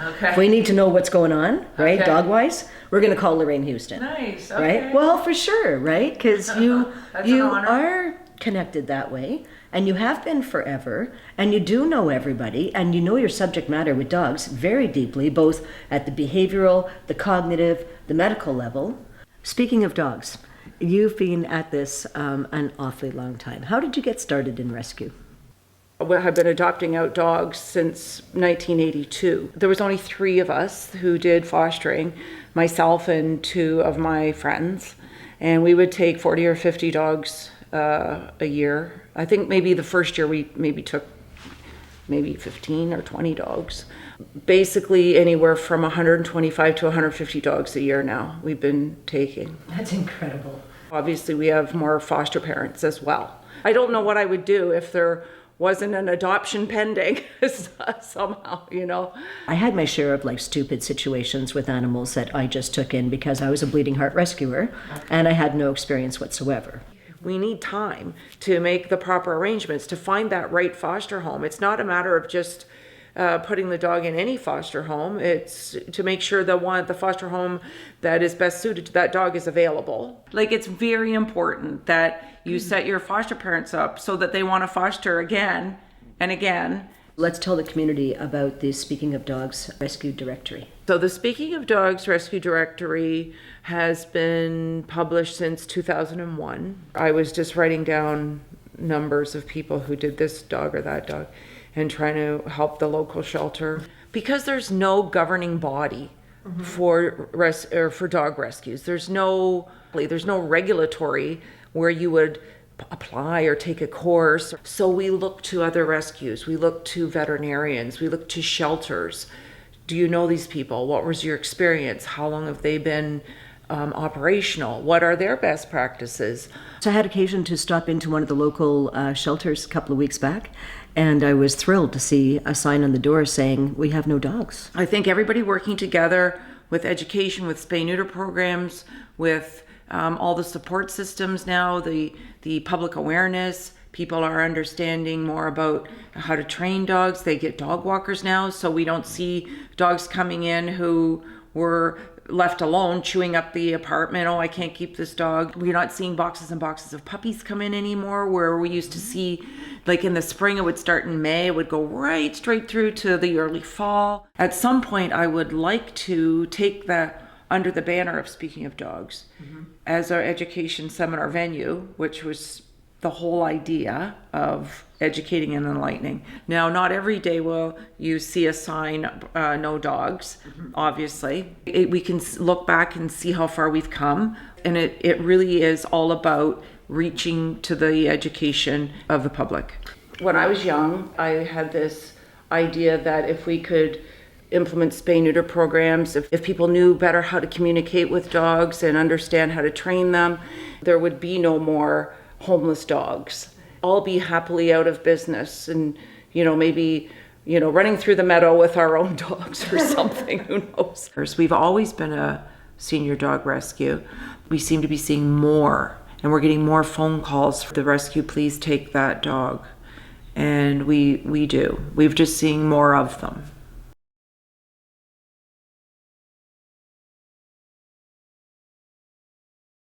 Okay. If we need to know what's going on, right, Okay. dog-wise, we're going to call Lorraine Houston. Nice. Okay. Right? Well, for sure, right? Because you That's an honor. are connected that way, and you have been forever, and you do know everybody, and you know your subject matter with dogs very deeply, both at the behavioral, the cognitive, the medical level. Speaking of dogs, you've been at this an awfully long time. How did you get started in rescue? I've been adopting out dogs since 1982. There was only 3 of us who did fostering, myself and 2 of my friends, and we would take 40 or 50 dogs a year. I think maybe the first year we maybe took 15 or 20 dogs. Basically anywhere from 125 to 150 dogs a year now we've been taking. That's incredible. Obviously we have more foster parents as well. I don't know what I would do if there wasn't an adoption pending somehow, you know. I had my share of like stupid situations with animals that I just took in because I was a bleeding heart rescuer and I had no experience whatsoever. We need time to make the proper arrangements to find that right foster home. It's not a matter of just putting the dog in any foster home. It's to make sure the foster home that is best suited to that dog is available. Like, it's very important that you set your foster parents up so that they want to foster again and again. Let's tell the community about the Speaking of Dogs Rescue Directory. So the Speaking of Dogs Rescue Directory has been published since 2001. I was just writing down numbers of people who did this dog or that dog and trying to help the local shelter. Because there's no governing body for dog rescues. There's no regulatory where you would apply or take a course. So we look to other rescues. We look to veterinarians. We look to shelters. Do you know these people? What was your experience? How long have they been operational? What are their best practices? So I had occasion to stop into one of the local shelters a couple of weeks back, and I was thrilled to see a sign on the door saying, "We have no dogs." I think everybody working together with education, with spay-neuter programs, with all the support systems now, the public awareness, people are understanding more about how to train dogs. They get dog walkers now, so we don't see dogs coming in who were left alone chewing up the apartment. Oh, I can't keep this dog. We're not seeing boxes and boxes of puppies come in anymore, where we used to see, like in the spring, it would start in May, it would go right straight through to the early fall. At some point, I would like to take under the banner of Speaking of Dogs as our education seminar venue, which was the whole idea of educating and enlightening. Now, not every day will you see a sign, no dogs, obviously. We can look back and see how far we've come, and it really is all about reaching to the education of the public. When I was young, I had this idea that if we could implement spay-neuter programs, if people knew better how to communicate with dogs and understand how to train them, there would be no more homeless dogs. All be happily out of business and, maybe, running through the meadow with our own dogs or something, who knows. We've always been a senior dog rescue. We seem to be seeing more, and we're getting more phone calls for the rescue, please take that dog. And we do. We've just seeing more of them.